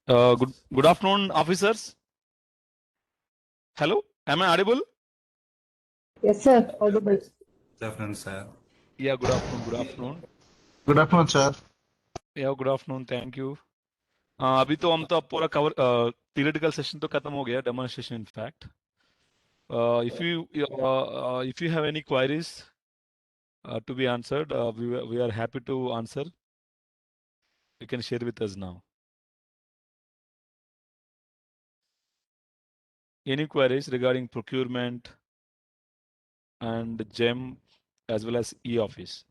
Good afternoon, officers. Hello, am I audible? Yes, sir. Audible. Good afternoon, sir. Yeah, good afternoon. Good afternoon. Good afternoon, sir. Yeah, good afternoon. Thank you. अभी तो हम तो अब पूरा cover theoretical session तो खत्म हो गया, demonstration in fact. If you have any queries to be answered, we are happy to answer. You can share with us now. Any queries regarding procurement and GEM as well as e-office?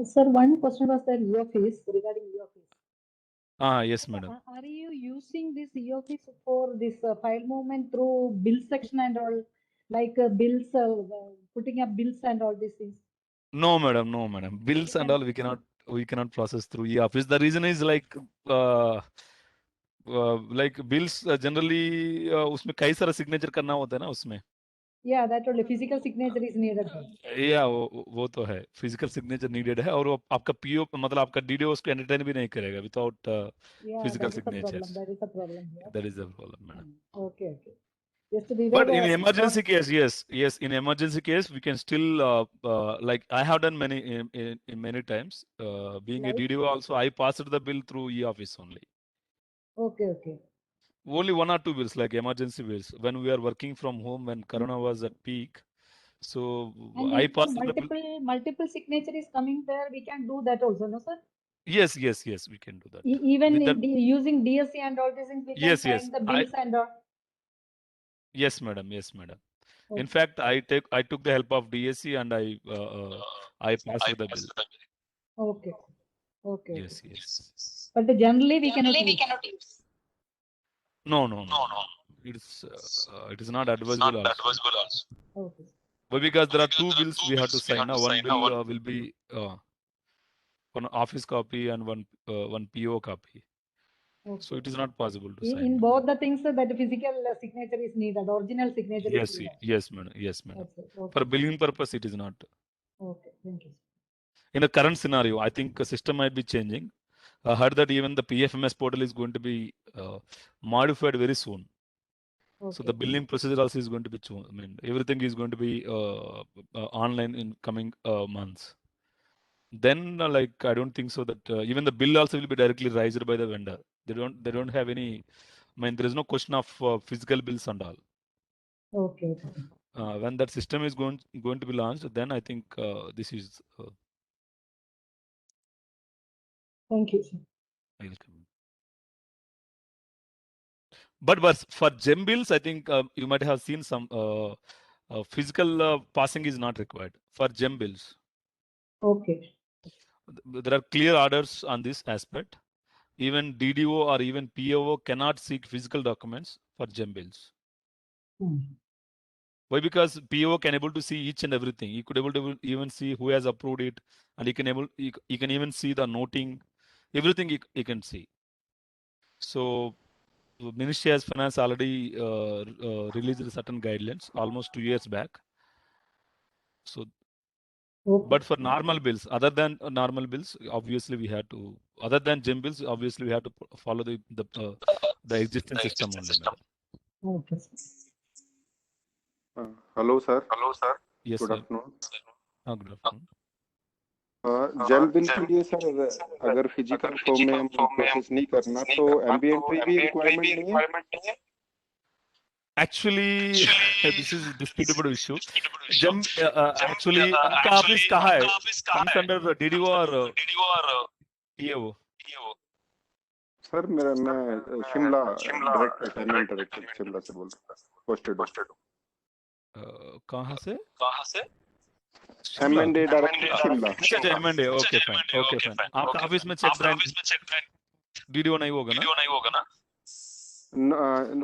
Sir, one question was that e-office, regarding e-office. Yes, madam. Are you using this e-office for this file movement through bill section and all, like bills, putting up bills and all these things? No, madam. No, madam. Bills and all we cannot process through e-office. The reason is like bills generally उसमें कई सारा signature करना होता है ना उसमें. Yeah, that only physical signature is needed. Yeah, वो तो है. Physical signature needed है और वो आपका PO मतलब आपका DDO उसको entertain भी नहीं करेगा without Yeah, physical that is the problem. signatures. That is the problem here. That is the problem, madam. Okay, okay. Just we But were, in emergency case, yes. In emergency case, we can still like I have done many in many times. Being a Like? DDO also, I passed the bill through e-office only. Okay, okay. Only one or two bills, like emergency bills. When we are working from home, when Corona was at peak, so And I if passed the bill. multiple signature is coming there, we can do that also, no, sir? Yes, we can do that. Even With in that, using DSC and all these things, we can yes, find the bills and all. yes, madam. Okay. In fact, I took the help of DSC and I passed the bill. Okay. Okay. Yes. But generally we cannot use. No. It is not advisable also. Okay. But because there are two bills we have to sign. Now one bill will be one office copy and one PO copy. Okay. So it is not possible to sign. In both the things, that physical signature is needed. Original signature is needed. Yes, madam. Okay. For billing purpose, it is not. Okay. Thank you. In the current scenario, I think a system might be changing. I heard that even the PFMS portal is going to be modified very soon. Okay. So the billing procedure also is going to be changed. I mean, everything is going to be online in coming months. Then, like, I don't think so that even the bill also will be directly raised by the vendor. They don't have any. I mean, there is no question of physical bills and all. Okay. When that system is going to be launched, then I think this is. Thank you, sir. Welcome. But for GEM bills, I think you might have seen some physical passing is not required for GEM bills. Okay. There are clear orders on this aspect. Even DDO or even POO cannot seek physical documents for GEM bills. Why? Because PO can able to see each and everything. He could able to even see who has approved it, and he can even see the noting, everything he can see. So Ministry of Finance already released certain guidelines almost 2 years back. So, but for normal bills, other than normal bills, obviously we have to. Other than GEM bills, obviously we have to follow the existing system only. Okay. Hello, sir. Yes, Good sir. afternoon. Good afternoon. GeM bill के लिए sir अगर physical form में हम process नहीं करना तो MB entry भी requirement नहीं है. Actually, this is a disputable issue. GEM actually आपका ऑफिस कहाँ है? Comes under DDO or PO? Sir मैं Shimla direct assignment director Shimla से बोल रहा हूँ. पोस्टेड. कहाँ से? M&A director Shimla. अच्छा M&A. Okay fine. आपका ऑफिस में चेक ब्रांच DDO नहीं होगा ना?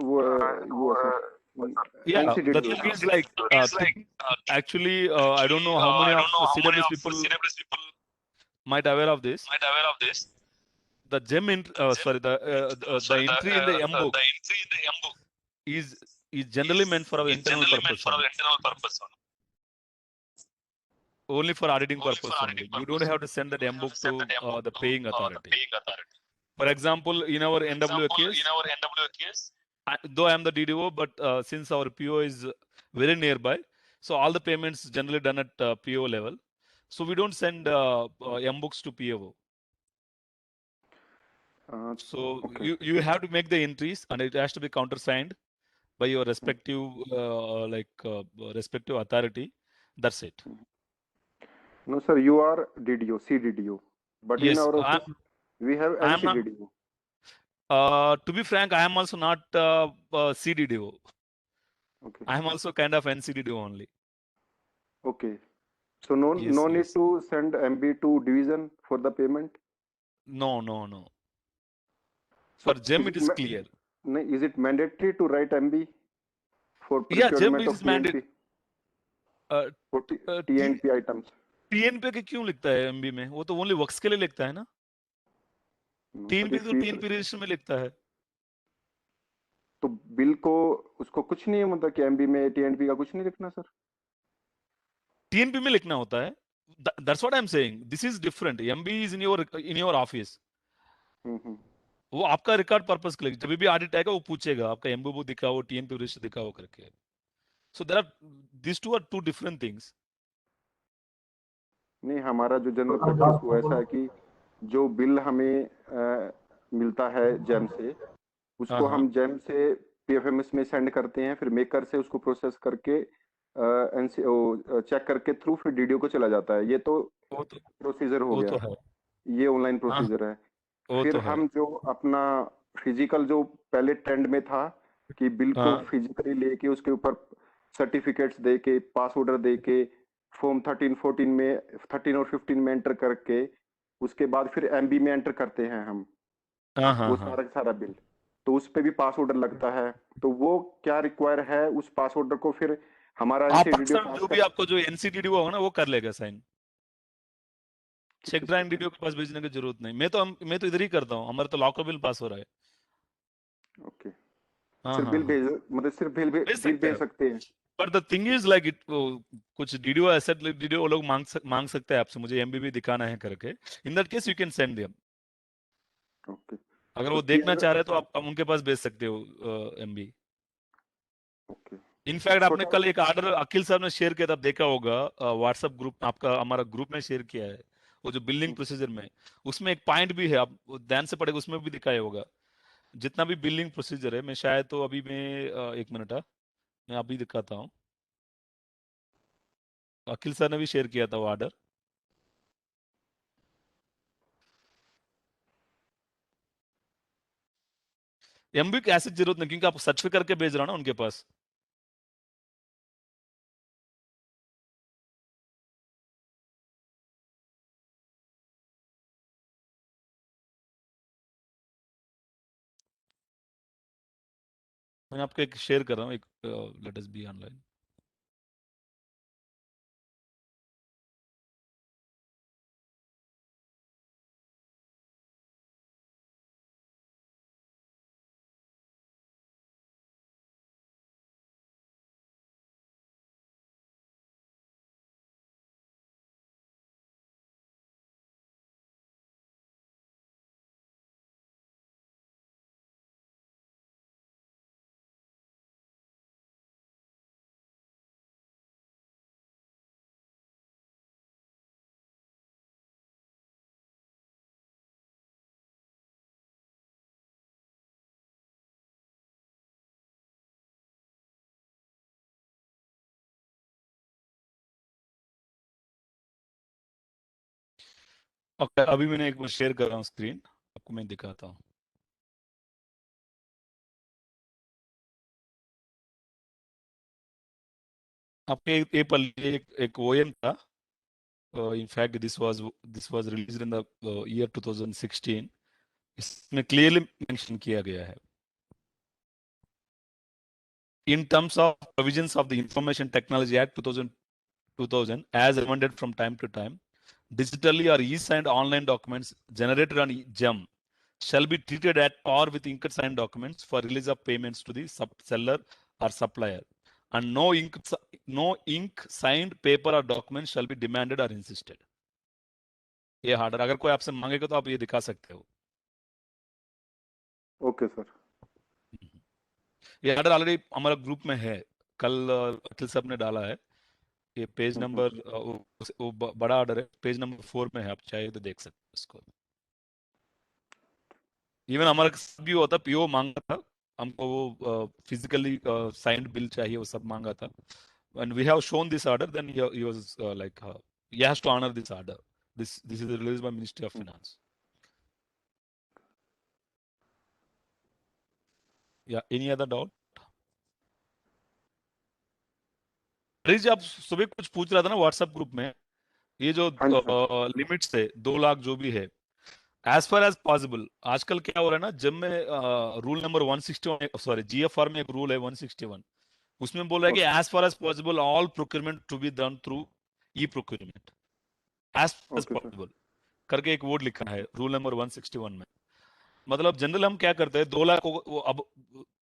वो sir. Yeah, the thing is like actually I don't know how many of CWS people might aware of this. The GEM the entry in the M book is generally meant for our internal purpose. Only for auditing purpose only. You don't have to send that M book to the paying authority. For example, in our NWA case, though I am the DDO, but since our PO is very nearby, so all the payments generally done at PO level. So we don't send M books to PO. So okay. you have to make the entries, and it has to be countersigned by your respective respective authority. That's it. No, sir, you are DDO, CDDO, but in Yes, our office we have I am not. NCDDO. To be frank, I am also not CDDO. Okay, I am also kind of NCDDO only. okay. So no, Yes, no need yes. to send MB to division for the payment. No, no, no. For So GEM, it is clear. is it mandatory to write MB for Yeah, GEM procurement it of is mandate. TNP for TNP items? TNP के क्यों लिखता है MB में? वो तो only works के लिए लिखता है ना? No, sir, TNP if तो we TNP रजिस्टर में लिखता है. तो बिल को उसको कुछ नहीं है, मतलब कि एमबी में टीएनपी का कुछ नहीं लिखना सर? TNP में लिखना होता है. That's what I'm saying. This is different. MB is in your office. वो आपका रिकॉर्ड पर्पस के लिए जब भी ऑडिट आएगा वो पूछेगा आपका एमबी दिखाओ, TNP रजिस्टर दिखाओ करके. So there are these two are two different things. नहीं, हमारा जो जनरल प्रैक्टिस वो ऐसा है कि जो बिल हमें मिलता है जेम से, उसको हम जेम से पीएफएमएस में सेंड करते हैं, फिर मेकर से उसको प्रोसेस करके चेक करके थ्रू फिर डीडीओ को चला जाता है. ये तो प्रोसीजर हो गया, ये ऑनलाइन प्रोसीजर है. फिर हम जो अपना फिजिकल जो पहले ट्रेंड में था कि बिल को फिजिकली लेके उसके ऊपर सर्टिफिकेट्स दे के, पास ऑर्डर दे के, फॉर्म 13 14 में 13 और 15 में एंटर करके उसके बाद फिर एमबी में एंटर करते हैं हम वो सारा बिल, तो उस पे भी पास ऑर्डर लगता है. तो वो क्या रिक्वायर है, उस पास ऑर्डर को फिर हमारा एनसीडीडीओ जो भी आपको जो एनसीडीडीओ होगा ना वो कर लेगा साइन. चेक ड्राइंग डीडीओ के पास भेजने की जरूरत नहीं. मैं तो इधर ही करता हूँ. हमारा तो लॉकर बिल पास हो रहा है. ओके, सिर्फ बिल भेज, मतलब सिर्फ बिल भेज सकते हैं. But the thing is like it कुछ डीडीओ एसेट डीडीओ लोग मांग सकते हैं आपसे, मुझे एमबी दिखाना है करके. In that case you can send them. Okay, अगर वो देखना चाह रहे हैं तो आप उनके पास भेज सकते हो एमबी. ओके. इनफैक्ट आपने कल एक ऑर्डर अखिल साहब ने शेयर किया था, देखा होगा व्हाट्सएप ग्रुप आपका, हमारा ग्रुप में शेयर किया है वो जो बिलिंग प्रोसीजर में. उसमें एक पॉइंट भी है, आप ध्यान से पढ़ेगा, उसमें भी दिखाया होगा जितना भी बिलिंग प्रोसीजर है. मैं शायद तो अभी मैं एक मिनट मैं अभी दिखाता हूँ. अखिल सर ने भी शेयर किया था वो ऑर्डर. एमबी की ऐसी जरूरत नहीं क्योंकि आप सर्च करके भेज रहा हो ना उनके पास. मैं आपको एक शेयर कर रहा हूँ, एक let us B online. Okay, अभी मैंने एक बार शेयर कर रहा हूँ स्क्रीन, आपको मैं दिखाता हूँ. आपके ये पल्ले एक ओएम था. In fact, this was released in the year 2016. इसमें clearly mention किया गया है. In terms of provisions of the Information Technology Act 2000 as amended from time to time, digitally or e-signed online documents generated on GEM shall be treated at par with ink signed documents for release of payments to the seller or supplier, and no ink signed paper or document shall be demanded or insisted. ये harder अगर कोई आपसे मांगेगा तो आप ये दिखा सकते हो. Okay sir. ये ऑर्डर ऑलरेडी हमारा ग्रुप में है, कल अखिल साहब ने डाला है। ये पेज नंबर वो बड़ा ऑर्डर है, पेज नंबर 4 में है, आप चाहे तो देख सकते हैं इसको। इवन हमारा भी होता, पीओ मांगा था हमको, वो फिजिकली साइंड बिल चाहिए, वो सब मांगा था। and we have shown this order, then he was like he has to honor this order. This is released by Ministry of Finance. Yeah, any other doubt? जी आप सुबह कुछ पूछ रहा था ना व्हाट्सएप ग्रुप में, ये जो लिमिट्स है 2 लाख जो भी है, एज फार एज पॉसिबल आजकल क्या हो रहा है ना, जब में रूल नंबर 161, सॉरी जीएफआर में एक रूल है 161, उसमें बोल रहा है कि as far as possible all procurement to be done through e procurement, as far as possible करके एक वर्ड लिखा है रूल नंबर 161 में। मतलब जनरल हम क्या करते हैं, 2 लाख अब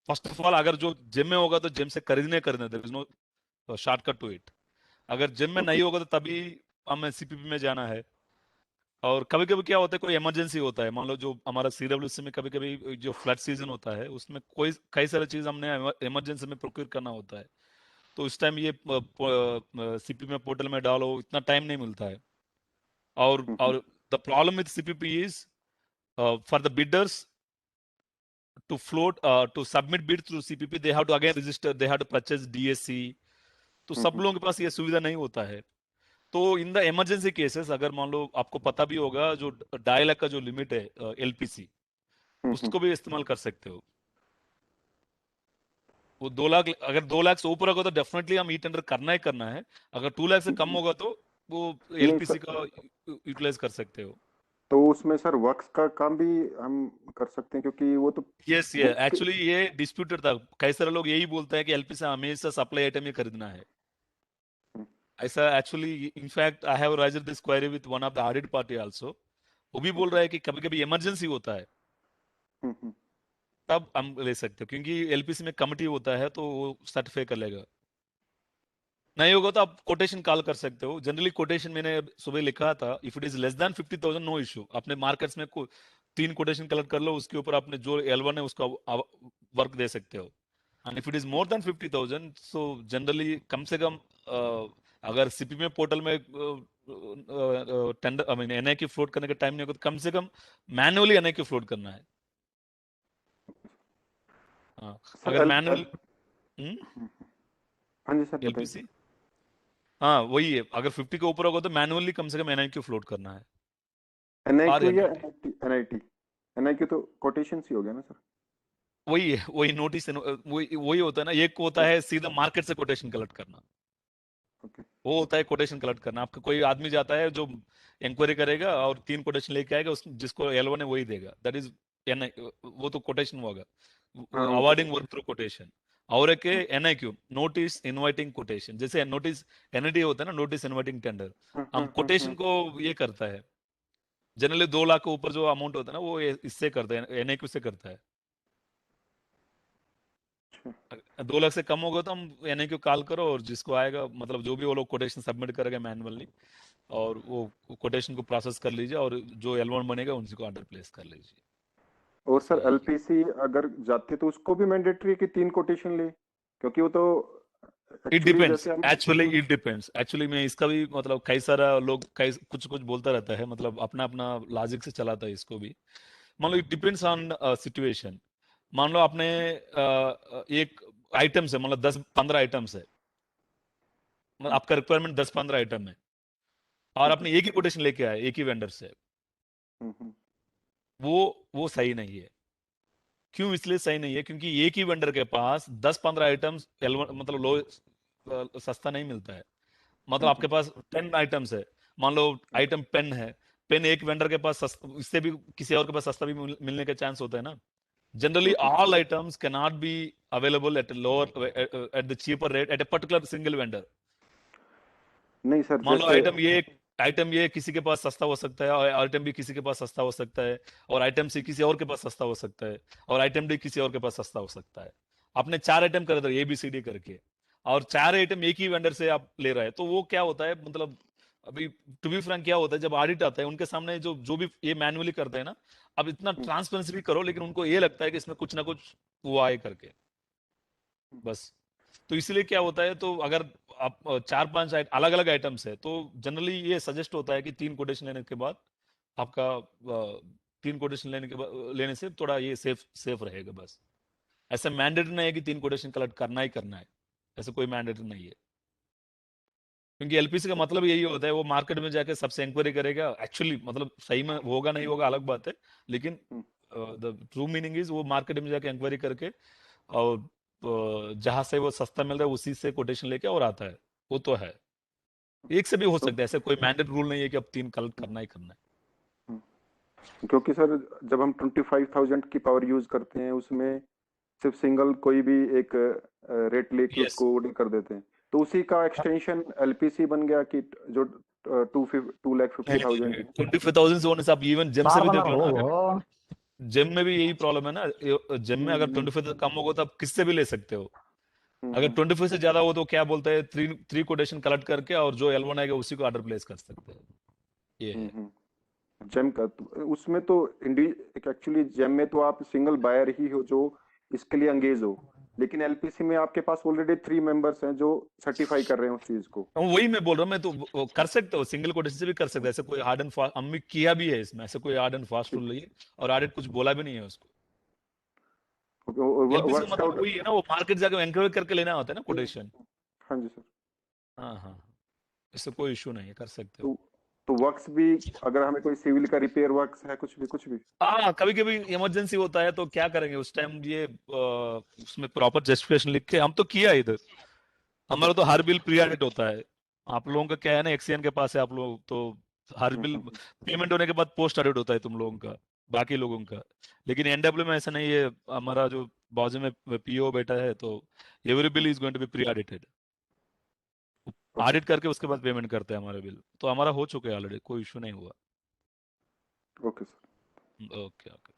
फर्स्ट ऑफ ऑल अगर जो जिम में होगा तो जिम से खरीदने there is no shortcut to it. अगर जिम में नहीं होगा तो तभी हमें सीपीपी में जाना है। और कभी कभी क्या होता है, कोई इमरजेंसी होता है, मान लो जो हमारा सीडब्ल्यूसी में कभी कभी जो फ्लड सीजन होता है उसमें कोई कई सारी चीज हमने इमरजेंसी में प्रोक्योर करना होता है, तो उस टाइम ये सीपीपी में पोर्टल में डालो, इतना टाइम नहीं मिलता है। और the problem with CPP is for the bidders to float to submit bid through CPP, they have to again register, they have to purchase DSC, तो सब लोगों के पास ये सुविधा नहीं होता है। तो इन द इमरजेंसी केसेस अगर मान लो आपको पता भी होगा, जो 2.5 लाख का जो लिमिट है एलपीसी, उसको भी इस्तेमाल कर सकते हो। वो 2 लाख, अगर 2 लाख से ऊपर होगा तो डेफिनेटली हम ई टेंडर करना ही करना है। अगर 2 लाख से कम होगा तो वो एलपीसी का यूटिलाइज कर सकते हो। तो उसमें सर वर्क्स का काम भी हम कर सकते हैं, क्योंकि वो तो यस ये एक्चुअली ये डिस्प्यूटेड था, कई सारे लोग यही बोलते हैं कि एलपीसी हमेशा सप्लाई आइटम ही खरीदना है। ऐसा actually in fact I have राइज्ड this query with one of the audit party also, वो भी बोल रहा है कि कभी कभी इमरजेंसी होता है तब हम ले सकते हो, क्योंकि एलपीसी में कमिटी होता है तो वो सर्टिफाई कर लेगा। नहीं होगा तो आप कोटेशन कॉल कर सकते हो। जनरली कोटेशन मैंने सुबह लिखा था, if it is less than 50,000 no issue, अपने मार्केट्स में 3 कोटेशन कलेक्ट कर लो, उसके ऊपर आपने जो L1 है उसका वर्क दे सकते हो। And if it is more than 50,000, so generally कम से कम अगर सीपी में पोर्टल में tender I mean NIQ float करने का टाइम नहीं होगा तो कम से कम मैनुअली एनआईक्यू फ्लोट करना है। हाँ, अगर मैनुअल हाँ जी सर एलपीसी, हाँ वही है, अगर 50 के ऊपर होगा तो मैनुअली कम से कम एनआईक्यू फ्लोट करना है। एनआईक्यू या एनआईटी? एनआईक्यू तो कोटेशन ही हो गया ना सर। वही है, वही नोटिस, वही होता है ना। एक होता है सीधा मार्केट से कोटेशन कलेक्ट करना, वो होता है कोटेशन कलेक्ट करना। आपका कोई आदमी जाता है जो इंक्वायरी करेगा और 3 कोटेशन लेके आएगा, जिसको L1 है वही देगा, दैट इज वो तो कोटेशन होगा, अवार्डिंग वर्क थ्रू कोटेशन। और एक एनआईक्यू, नोटिस इनवाइटिंग कोटेशन, जैसे नोटिस एनआईटी होता है ना, नोटिस इनवाइटिंग टेंडर, हम कोटेशन को ये करता है। जनरली 2 लाख के ऊपर जो अमाउंट होता है ना वो इससे करता है, एनआईक्यू से करता है। 2 लाख से कम होगा तो हम एनआईक्यू कॉल करो, और जिसको आएगा मतलब जो भी वो लोग कोटेशन सबमिट करेंगे मैनुअली, और वो कोटेशन को प्रोसेस कर लीजिए, और जो L1 बनेगा उसी को ऑर्डर प्लेस कर लीजिए। और सर एलपीसी अगर जाते तो उसको भी मैंडेटरी कि 3 कोटेशन ले, क्योंकि वो तो it depends, actually it depends. Actually मैं इसका भी मतलब कई सारा लोग कई कुछ कुछ बोलता रहता है, मतलब अपना अपना लॉजिक से चलाता है इसको भी। मान लो इट डिपेंड्स ऑन सिचुएशन। मान लो आपने एक आइटम्स है, मतलब 10-15 आइटम्स है, मतलब आपका रिक्वायरमेंट 10-15 आइटम है, और आपने एक ही कोटेशन लेके आए एक ही वेंडर से, वो सही नहीं है। क्यों इसलिए सही नहीं है? क्योंकि एक ही वेंडर के पास 10-15 आइटम्स मतलब लो सस्ता नहीं मिलता है। मतलब आपके पास 10 आइटम्स है, मान लो आइटम पेन है, पेन एक वेंडर के पास इससे भी किसी और के पास सस्ता भी मिलने का चांस होता है ना। Generally all items can not be available at lower at the cheaper rate at a particular single vendor. नहीं सर, मान लो आइटम ये किसी के पास सस्ता हो सकता है, और आइटम भी किसी के पास सस्ता हो सकता है, और आइटम सी किसी और के पास सस्ता हो सकता है, और आइटम डी किसी और के पास सस्ता हो सकता है। आपने 4 आइटम कर दो ABCD करके, और 4 आइटम एक ही वेंडर से आप ले रहे हैं, तो वो क्या होता है, मतलब अभी टू बी फ्रैंक क्या होता है जब ऑडिट आता है उनके सामने जो भी ये मैन्युअली करते हैं ना, अब इतना ट्रांसपेरेंसी भी करो लेकिन उनको ये लगता है कि इसमें कुछ ना कुछ हुआ है करके, बस। तो इसलिए क्या होता है, तो अगर आप 4-5 अलग अलग आइटम्स है तो जनरली ये सजेस्ट होता है कि 3 कोटेशन लेने के बाद आपका 3 कोटेशन लेने से थोड़ा ये सेफ रहेगा, बस। ऐसा मैंडेटरी नहीं है कि 3 कोटेशन कलेक्ट करना ही करना है, ऐसा कोई मैंडेटरी नहीं है, क्योंकि एलपीसी का मतलब यही होता है वो मार्केट में जाके सबसे इंक्वायरी करेगा। एक्चुअली मतलब सही में होगा नहीं होगा अलग बात है, लेकिन द ट्रू मीनिंग इज वो मार्केट में जाके इंक्वायरी करके और जहां से वो सस्ता मिल रहा है उसी से कोटेशन लेके और आता है, वो तो है। एक से भी हो सकता है, ऐसा कोई मैंडेट रूल नहीं है कि अब 3 कलेक्ट करना ही करना है। क्योंकि सर जब हम 25,000 की पावर यूज करते हैं उसमें सिर्फ सिंगल कोई भी एक रेट लेके Yes. उसको ऑर्डर कर देते हैं, तो उसी का एक्सटेंशन एलपीसी बन गया कि जो 2,50,000 25,000 से होने से आप इवन जेम से भी देख लो ना, जेम में भी यही प्रॉब्लम है ना। जेम में अगर 25 कम होगा तो आप किससे भी ले सकते हो। अगर 25 से ज्यादा हो तो क्या बोलते हैं, 3 कोटेशन कलेक्ट करके और जो L1 आएगा उसी को ऑर्डर प्लेस कर सकते हैं, ये है। जेम का उसमें तो एक्चुअली जेम में तो आप सिंगल बायर ही हो जो इसके लिए अंगेज हो, लेकिन एलपीसी में आपके पास ऑलरेडी 3 मेंबर्स हैं जो सर्टिफाई कर रहे हैं उस चीज को। वही मैं बोल रहा हूँ, मैं तो वो कर सकते हो, सिंगल कोटेशन से भी कर सकते हो, ऐसे कोई हार्ड एंड फास्ट हमने किया भी है इसमें, ऐसे कोई हार्ड एंड फास्ट रूल नहीं है और ऑडिट कुछ बोला भी नहीं है उसको। एलपीसी का वर्क्स मतलब आउट। वही है ना, वो मार्केट जाके इंक्वायरी करके लेना होता है ना कोटेशन। हाँ जी सर। हाँ हाँ, इससे कोई इशू नहीं है, कर सकते हो। तो तो वर्क्स भी, अगर हमें कोई सिविल का रिपेयर वर्क्स है कुछ भी। हाँ, कभी कभी इमरजेंसी होता है तो क्या करेंगे उस टाइम, ये उसमें प्रॉपर जस्टिफिकेशन लिख के हम तो किया इधर। हमारा तो हर बिल प्री ऑडिट होता है। आप लोगों का क्या है ना, एक्सीएन के पास है आप लोग तो हर बिल पेमेंट होने के बाद पोस्ट ऑडिट होता है तुम लोगों का, बाकी लोगों का। लेकिन एनडब्ल्यू में ऐसा नहीं है, हमारा जो बाजू में पीओ बैठा है तो every bill is going to be pre audited. Audit करके उसके बाद पेमेंट करते हैं हमारे बिल, तो हमारा हो चुका है ऑलरेडी, कोई इशू नहीं हुआ। Okay sir. Okay okay.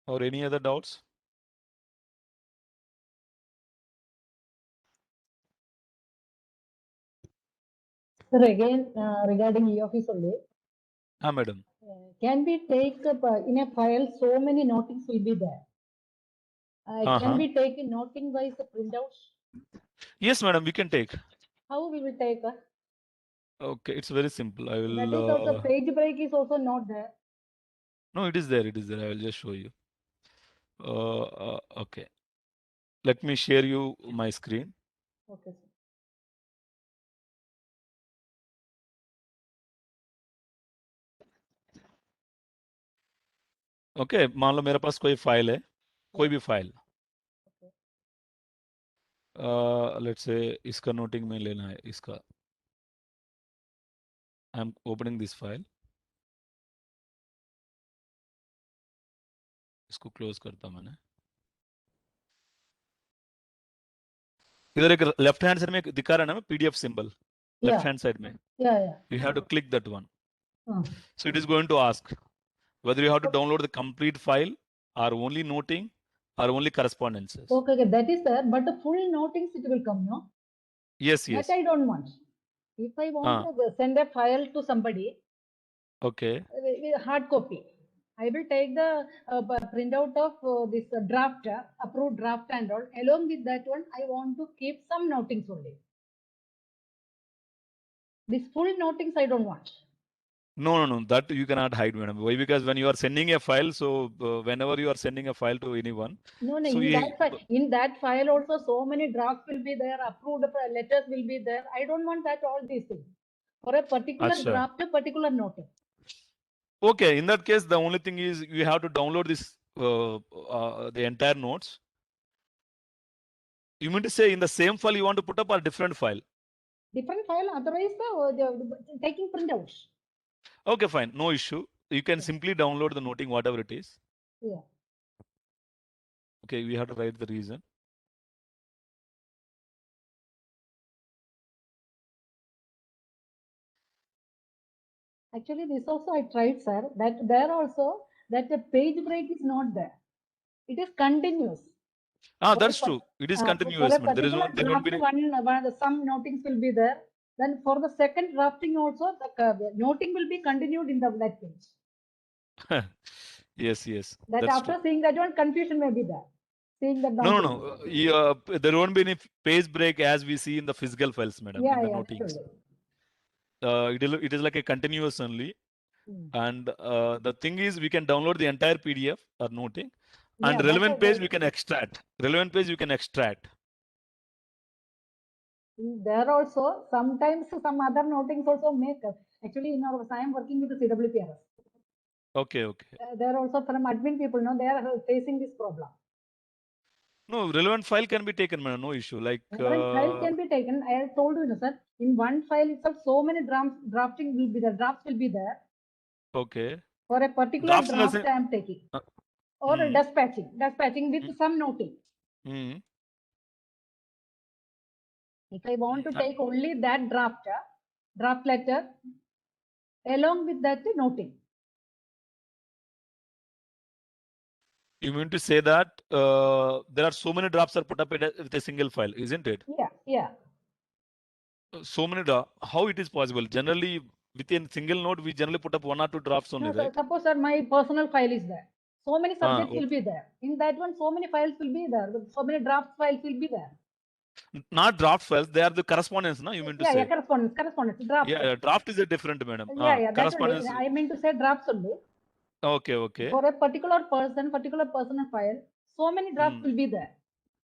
और any other doubts? Sir, again, regarding e-office only, हाँ madam. can we take in a file so many notings will be there? हाँ Can हाँ, we take a noting wise printouts? Yes madam, we can take. How we will take? Okay, it's very simple. I will. That is also page break is also not there. No, it is there. It is there. I will just show you. Okay. Let me share you my screen. Okay, sir. Okay, मान लो मेरे पास कोई file है, कोई भी file. Let's say इसका noting में लेना है इसका। I am opening this file. इसको क्लोज करता हूं मैंने। इधर एक लेफ्ट हैंड साइड में एक दिखा रहा है ना PDF symbol, left Yeah, hand side में। yeah. You have to click that one. Uh, So it is going to ask whether you have to download the complete file or only noting or only correspondences. okay, that is there, but the full notings it will come, no? Yes, yes. That I don't want. If I want to send a file to somebody, Okay. Hard copy, I will take the printout of this draft, approved draft and all. Along with that one, I want to keep some notings only. This full notings I don't want. No, that you cannot hide, madam. Why? Because when you are sending a file, so whenever you are sending a file to anyone, No, so in that file also so many drafts will be there, approved letters will be there. I don't want that all these things. For a particular Achha. draft, a particular noting. Okay, in that case, the only thing is you have to download this the entire notes. You mean to say in the same file you want to put up a different file? Different file, otherwise taking printouts. Okay, fine, no issue. You can simply download the noting, whatever it is. Yeah. Okay, we have to write the reason. Actually, this also I tried, sir. That there also that the page break is not there. It is continuous. That's true. It is continuous. For a There is no, particular draft, some notings will be there. Then for the second drafting also, the noting will be continued in that page. Yes, That that's after true. seeing that one, confusion may be there. Seeing that No. There won't be any page break as we see in the physical files, madam, in the notings. It is like a continuous only. And the thing is, we can download the entire PDF or noting, and relevant page we can extract. Relevant page you can extract. There also, sometimes some other notings also make. Actually, in our, I am working with the CWPRS. Okay. There also from admin people, they are facing this problem. No, relevant file can be taken, madam. No issue. Like relevant file can be taken. I have told you, sir. In one file itself, so many drafting will be there. Drafts will be there. Okay. For a particular draft, I am taking. Or dispatching with some noting. If I want to take only that draft letter, along with that noting. You mean to say that there are so many drafts are put up with a single file, isn't it? Yeah. So many drafts. How it is possible? Generally, within single note, we generally put up 1 or 2 drafts only, right? Suppose, sir, my personal file is there. So many subjects will be there. In that one, so many files will be there. So many draft files will be there. Not draft files, they are the correspondence, no? You mean to say? Yeah, correspondence. Draft. Yeah, draft is a different, madam. Correspondence. I mean to say drafts only. Okay. For a particular personal file, so many drafts will be there.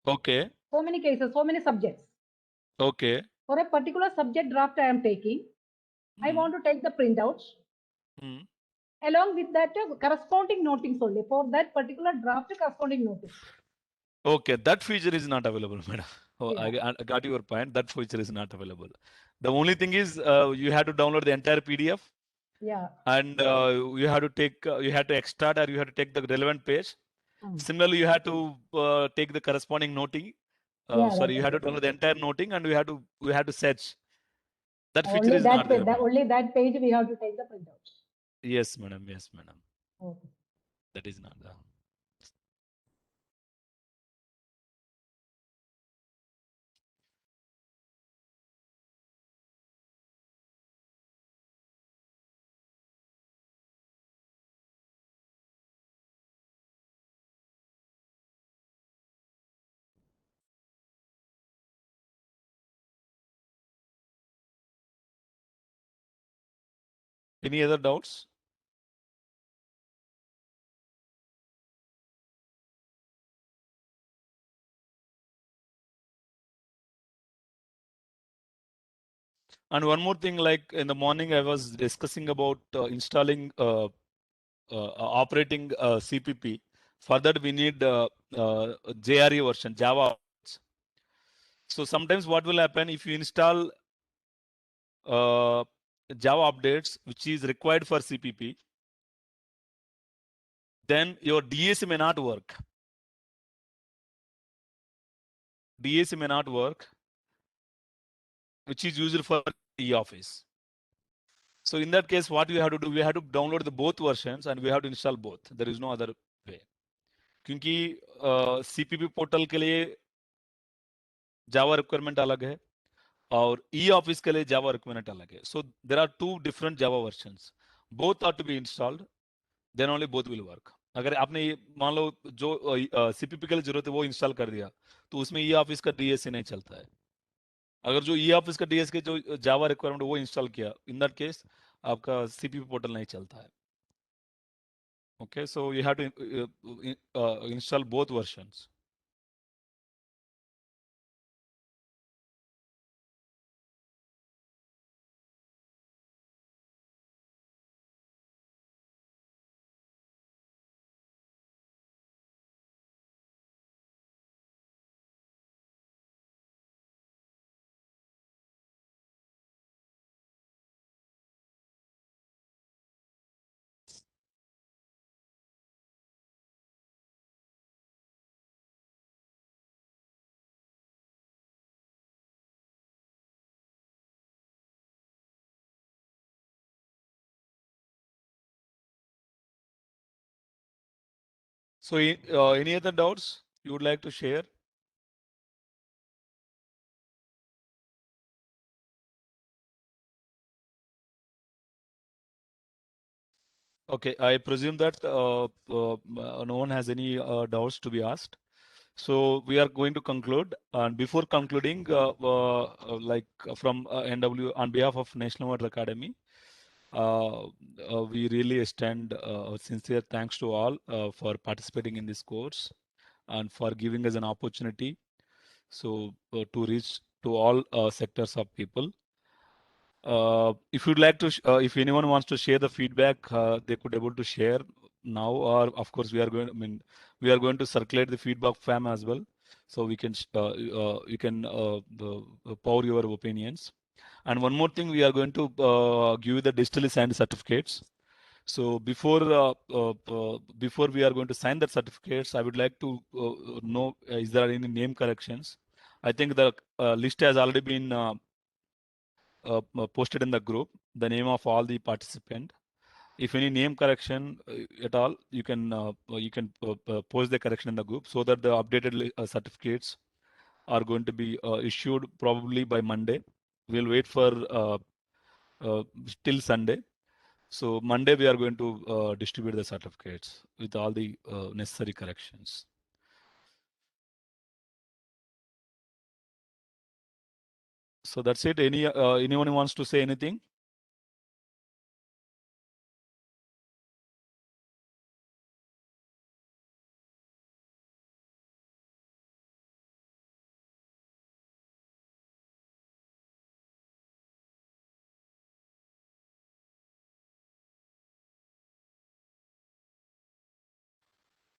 Okay. So many cases, so many subjects. Okay. For a particular subject draft I am taking, I want to take the printouts. Along with that, corresponding notings only. For that particular draft, corresponding notice. Okay, that feature is not available, madam. I got your point. That feature is not available. The only thing is you have to download the entire PDF. Yeah. And you have to extract, or you have to take the relevant page. Similarly, you have to take the corresponding noting. You have to download the entire noting, and we have to search. That feature is not there. Only that page we have to take the printouts. Yes, madam. Okay. That is not there. Any other doubts? And one more thing, like in the morning, I was discussing about installing operating CPP. For that, we need JRE version, Java. So sometimes what will happen if you install Java updates, which is required for CPP, then your DAC may not work. DAC may not work, which is used for eOffice. So in that case, what we have to do, we have to download the both versions and we have to install both. There is no other way. क्योंकि CPP portal के लिए Java requirement अलग है और eOffice के लिए Java requirement अलग है. So there are two different Java versions. Both are to be installed. Then only both will work. अगर आपने मान लो जो CPP के लिए जरूरत है वो इंस्टॉल कर दिया तो उसमें eOffice का DAC नहीं चलता है. अगर जो eOffice का DAC के जो जावा रिक्वायरमेंट वो इंस्टॉल किया, इन दैट केस आपका CPP पोर्टल नहीं चलता है. Okay, so you have to install both versions. So any other doubts? you would like to share? Okay, I presume that no one has any doubts to be asked. So we are going to conclude. And before concluding, from NW, on behalf of National Water Academy, we really extend sincere thanks to all for participating in this course and for giving us an opportunity to reach to all sectors of people. If you'd like to, if anyone wants to share the feedback, they could able to share now, or of course we are going. I mean, we are going to circulate the feedback form as well, so we can you can pour your opinions. And one more thing, we are going to give you the digitally signed certificates. So before we are going to sign the certificates, I would like to know is there any name corrections? I think the list has already been posted in the group, the name of all the participant. If any name correction at all, you can post the correction in the group so that the updated certificates are going to be issued probably by Monday. We'll wait for till Sunday. So Monday we are going to distribute the certificates with all the necessary corrections. So that's it. Anyone who wants to say anything?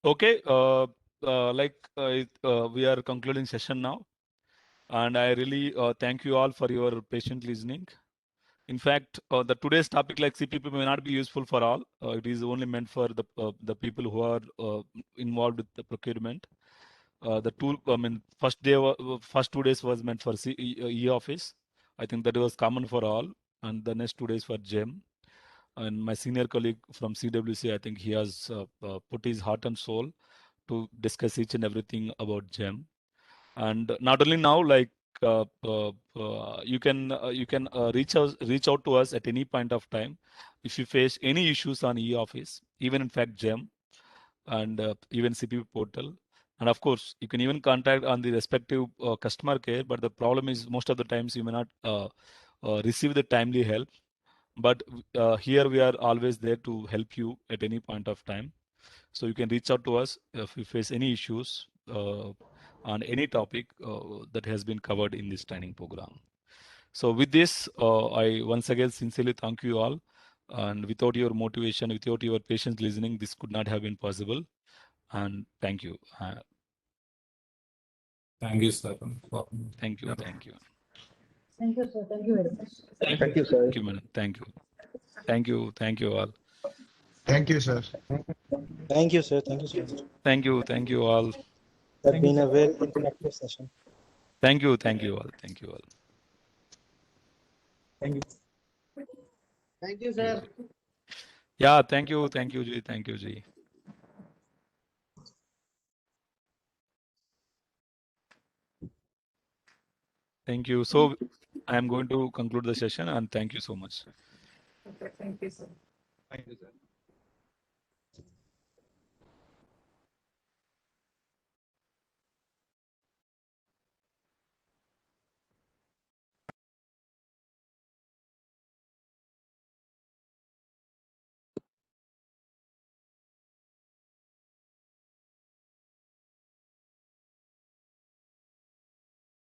Okay, we are concluding session now, and I really thank you all for your patient listening. In fact, the today's topic like CPP may not be useful for all. It is only meant for the people who are involved with the procurement. The tool, I mean, first 2 days was meant for e-office. I think that was common for all, and the next 2 days for GEM. And my senior colleague from CWC, I think he has put his heart and soul to discuss each and everything about GEM. And not only now, like you can reach out to us at any point of time if you face any issues on e-office, even in fact GEM and even CPP portal. And of course, you can even contact on the respective customer care. But the problem is most of the times you may not receive the timely help. But here we are always there to help you at any point of time. So you can reach out to us if you face any issues on any topic that has been covered in this training program. So with this, I once again sincerely thank you all. And without your motivation, without your patient listening, this could not have been possible. And thank you. Thank you, sir. Thank you. Thank you. Thank you, sir. Thank you very much. Thank you, sir. Thank you, madam. Thank you. Thank you. Thank you all. Thank you, sir. Thank you, sir. Thank you, sir. Thank you. Thank you all. That's been a very interactive session. Thank you. Thank you all. Thank you all. Thank you. Thank you, sir. Yeah. Thank you. Thank you, Ji. Thank you, Ji. Thank you. So I am going to conclude the session and thank you so much. Okay, thank you, sir. Thank you, sir.